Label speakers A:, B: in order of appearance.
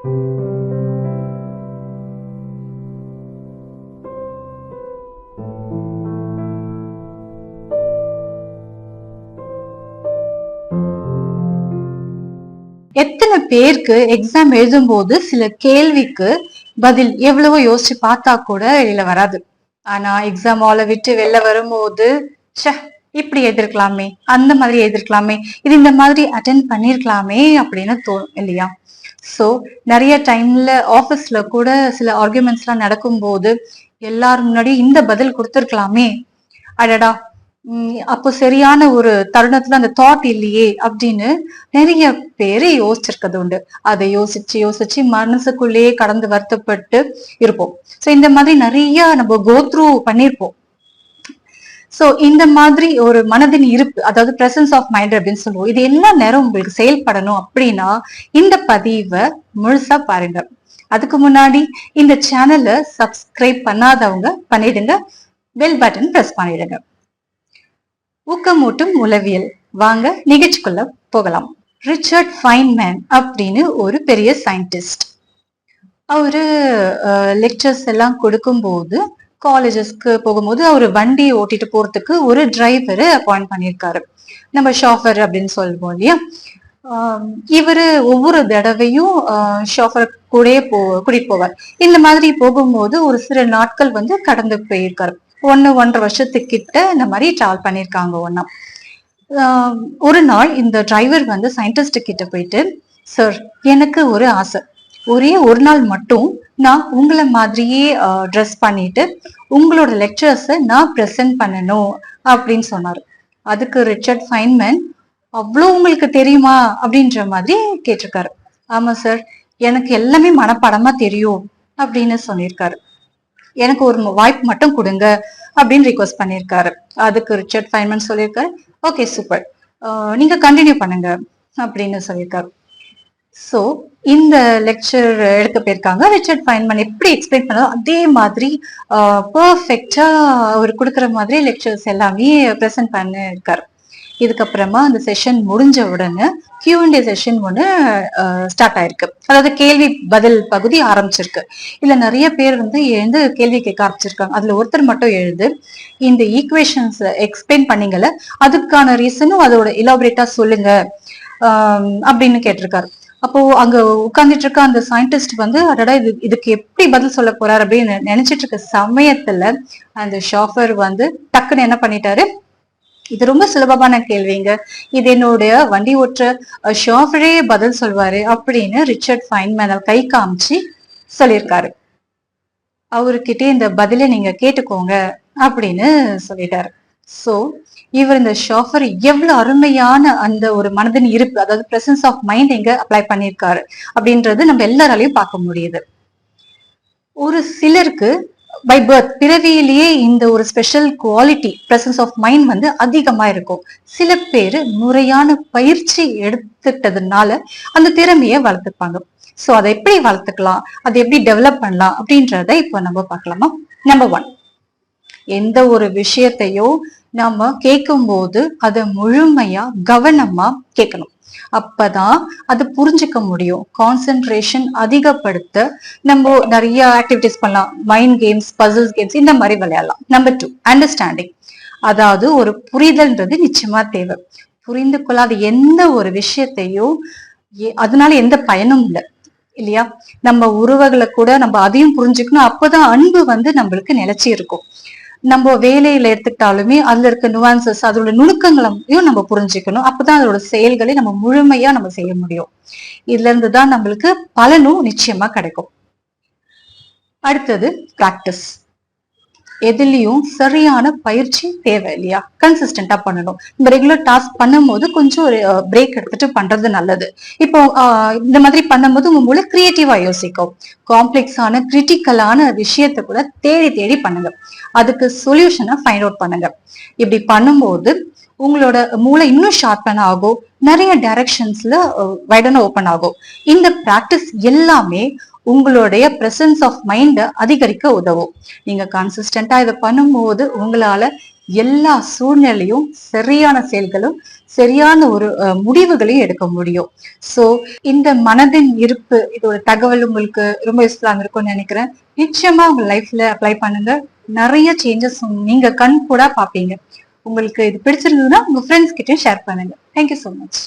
A: எத்தனை பேருக்கு எக்ஸாம் எழுதும் போது சில கேள்விக்கு பதில் எவ்வளவோ யோசிச்சு பார்த்தா கூட வெளியில வராது. ஆனா எக்ஸாம் ஹாலை விட்டு வெளில வரும்போது இப்படி எதிர்க்கலாமே, அந்த மாதிரி எதிர்க்கலாமே, இது இந்த மாதிரி அட்டென்ட் பண்ணிருக்கலாமே அப்படின்னு தோணும் இல்லையா? சோ நிறைய டைம்ல ஆபீஸ்ல கூட சில ஆர்குமெண்ட்ஸ் எல்லாம் நடக்கும் போது எல்லாரும் முன்னாடி இந்த பதில் கொடுத்திருக்கலாமே, அடடா அப்போ சரியான ஒரு தருணத்துல அந்த தாட் இல்லையே அப்படின்னு நிறைய பேரு யோசிச்சிருக்கிறது உண்டு. அதை யோசிச்சு யோசிச்சு மனசுக்குள்ளேயே கடந்து வருத்தப்பட்டு இருப்போம். சோ இந்த மாதிரி நிறைய நம்ம கோத்ரூ பண்ணிருப்போம். சோ இந்த மாதிரி ஒரு மனதின் இருப்பு, அதாவது பிரசன்ஸ் ஆஃப் மைண்ட் அப்படின்னு சொல்லுவோம். இது எல்லா நேரம் உங்களுக்கு செயல்படணும் அப்படின்னா இந்த பதிவை முழுசா பாருங்க. அதுக்கு முன்னாடி இந்த சேனலை சப்ஸ்கிரைப் பண்ணாதவங்க பண்ணிடுங்க, பெல் பட்டன் பிரஸ் பண்ணிடுங்க. ஊக்கமூட்டும் உளவியல், வாங்க நிகழ்ச்சிக்குள்ள போகலாம். ரிச்சர்ட் ஃபைன்மேன் அப்படின்னு ஒரு பெரிய சயின்டிஸ்ட். அவரு லெக்சர்ஸ் எல்லாம் கொடுக்கும் போது காலேஜஸ்க்கு போகும்போது அவரு வண்டியை ஓட்டிட்டு போறதுக்கு ஒரு டிரைவரை அப்பாயிண்ட் பண்ணியிருக்காரு. நம்ம ஷாஃபர் அப்படின்னு சொல்லுவோம் இல்லையா? இவரு ஒவ்வொரு தடவையும் ஷாஃபர் கூடயே கூட்டிட்டு போவார். இந்த மாதிரி போகும்போது ஒரு சில நாட்கள் கடந்து போயிருக்காரு. 1.5 வருஷத்துக்கிட்ட இந்த மாதிரி டிராவல் பண்ணிருக்காங்க ஒன்னா. ஒரு நாள் இந்த டிரைவர் சயின்டிஸ்ட் கிட்ட போயிட்டு, சார் எனக்கு ஒரு ஆசை, ஒரே ஒரு நாள் மட்டும் நான் உங்களை மாதிரியே ட்ரெஸ் பண்ணிட்டு உங்களோட லெக்சர்ஸை நான் ப்ரெசென்ட் பண்ணணும் அப்படின்னு சொன்னாரு. அதுக்கு ரிச்சர்ட் ஃபைன்மேன், அவ்வளோ உங்களுக்கு தெரியுமா அப்படின்ற மாதிரி கேட்டிருக்காரு. ஆமா சார், எனக்கு எல்லாமே மனப்பாடமா தெரியும் அப்படின்னு சொல்லியிருக்காரு. எனக்கு ஒரு வாய்ப்பு மட்டும் கொடுங்க அப்படின்னு ரிக்வஸ்ட் பண்ணியிருக்காரு. அதுக்கு ரிச்சர்ட் ஃபைன்மேன் சொல்லியிருக்காரு, ஓகே சூப்பர், நீங்க கண்டினியூ பண்ணுங்க அப்படின்னு சொல்லியிருக்காரு. சோ இந்த லெக்சர் எடுக்க போயிருக்காங்க. ரிச்சர்ட் ஃபைன்மேன் எப்படி எக்ஸ்பிளைன் பண்ணாலும் அதே மாதிரி பர்ஃபெக்டா அவர் கொடுக்குற மாதிரி லெக்சர்ஸ் எல்லாமே ப்ரெசென்ட் பண்ணிருக்காரு. இதுக்கப்புறமா அந்த செஷன் முடிஞ்ச உடனே Q&A செஷன் ஒண்ணு ஸ்டார்ட் ஆயிருக்கு. அதாவது கேள்வி பதில் பகுதி ஆரம்பிச்சிருக்கு. இதுல நிறைய பேர் எழுந்து கேள்வி கேட்க ஆரம்பிச்சிருக்காங்க. அதுல ஒருத்தர் மட்டும் எழுது, இந்த ஈக்குவேஷன்ஸ் எக்ஸ்பிளைன் பண்ணீங்கல்ல, அதுக்கான ரீசனும் அதோட இலாபரேட்டா சொல்லுங்க அப்படின்னு கேட்டிருக்காரு. அப்போ அங்க உட்கார்ந்துட்டு இருக்க அந்த சயின்டிஸ்ட் அடடா இதுக்கு எப்படி பதில் சொல்ல போறாரு அப்படின்னு நினைச்சிட்டு இருக்க சமயத்துல அந்த ஷாஃபர் டக்குன்னு என்ன பண்ணிட்டாரு, இது ரொம்ப சுலபமான கேள்விங்க, இது என்னுடைய வண்டி ஓட்டுற ஷாஃபரே பதில் சொல்வாரு அப்படின்னு ரிச்சர்ட் ஃபைன்மேன் கை காமிச்சு சொல்லியிருக்காரு. அவர்கிட்ட இந்த பதிலை நீங்க கேட்டுக்கோங்க அப்படின்னு சொல்லிட்டாரு. சோ இவர் இந்த ஷாஃபர் எவ்வளவு அருமையான அந்த ஒரு மனதின் இருப்பு, அதாவது பிரசன்ஸ் ஆஃப் மைண்ட் எங்க அப்ளை பண்ணியிருக்காரு அப்படின்றது நம்ம எல்லாராலையும் பார்க்க முடியுது. ஒரு சிலருக்கு பை பர்த், பிறவியிலேயே இந்த ஒரு special quality presence of mind அதிகமா இருக்கும். சில பேரு முறையான பயிற்சி எடுத்துட்டதுனால அந்த திறமையை வளர்த்துப்பாங்க. சோ அதை எப்படி வளர்த்துக்கலாம், அதை எப்படி டெவலப் பண்ணலாம் அப்படின்றத இப்போ நம்ம பார்க்கலாமா. நம்பர் 1, எந்த ஒரு விஷயத்தையோ நாம கேட்கும் போது அதை முழுமையா கவனமா கேட்கணும். அப்பதான் அது புரிஞ்சுக்க முடியும். கான்சென்ட்ரேஷன் அதிகப்படுத்த நம்ம நிறைய ஆக்டிவிட்டிஸ் பண்ணலாம். மைண்ட் கேம்ஸ், பசில்ஸ் கேம்ஸ் இந்த மாதிரி விளையாடலாம். நம்பர் 2, அண்டர்ஸ்டாண்டிங், அதாவது ஒரு புரிதல்ன்றது நிச்சயமா தேவை. புரிந்து கொள்ளாத எந்த ஒரு விஷயத்தையும் அதனால எந்த பயனும் இல்லை இல்லையா? நம்ம உறவுகளை கூட நம்ம அதையும் புரிஞ்சுக்கணும். அப்பதான் அன்பு நம்மளுக்கு நிலைச்சி இருக்கும். நம்ம வேலையில எடுத்துக்கிட்டாலுமே அதுல இருக்க நுவான்சஸ், அதோட நுணுக்கங்களையும் நம்ம புரிஞ்சுக்கணும். அப்பதான் அதோட செயல்களை நம்ம முழுமையா நம்ம செய்ய முடியும். இதுல இருந்துதான் நம்மளுக்கு பலனும் நிச்சயமா கிடைக்கும். அடுத்தது பிராக்டிஸ். எதுலயும் சரியான பயிற்சி தேவை இல்லையா? கன்சிஸ்டன்டா பண்ணணும். நம்ம ரெகுலர் டாஸ்க் பண்ணும்போது கொஞ்சம் ஒரு பிரேக் எடுத்துட்டு பண்றது நல்லது. இப்போ இந்த மாதிரி பண்ணும்போது உங்க மூளை கிரியேட்டிவா யோசிக்கும். காம்ப்ளெக்ஸான கிரிட்டிக்கலான விஷயத்த கூட தேடி தேடி பண்ணுங்க. அதுக்கு சொல்யூஷனை ஃபைண்ட் அவுட் பண்ணுங்க. இப்படி பண்ணும்போது உங்களோட மூளை இன்னும் ஷார்ப்பன் ஆகும். நிறைய டைரக்ஷன்ஸ்ல வைடனா ஓப்பன் ஆகும். இந்த பிராக்டிஸ் எல்லாமே உங்களுடைய பிரசன்ஸ் ஆஃப் மைண்ட அதிகரிக்க உதவும். நீங்க கன்சிஸ்டன்டா இதை பண்ணும்போது உங்களால எல்லா சூழ்நிலையும் சரியான செயல்களும் சரியான ஒரு முடிவுகளையும் எடுக்க முடியும். சோ இந்த மனதின் இருப்பு இதோட தகவல் உங்களுக்கு ரொம்ப யூஸ்ஃபுல்லா இருக்கும்னு நினைக்கிறேன். நிச்சயமா உங்க லைஃப்ல அப்ளை பண்ணுங்க. நிறைய சேஞ்சஸ் நீங்க கண் கூட பாப்பீங்க. உங்களுக்கு இது பிடிச்சிருந்ததுன்னா உங்க ஃப்ரெண்ட்ஸ் கிட்டயும் ஷேர் பண்ணுங்க. Thank you so much.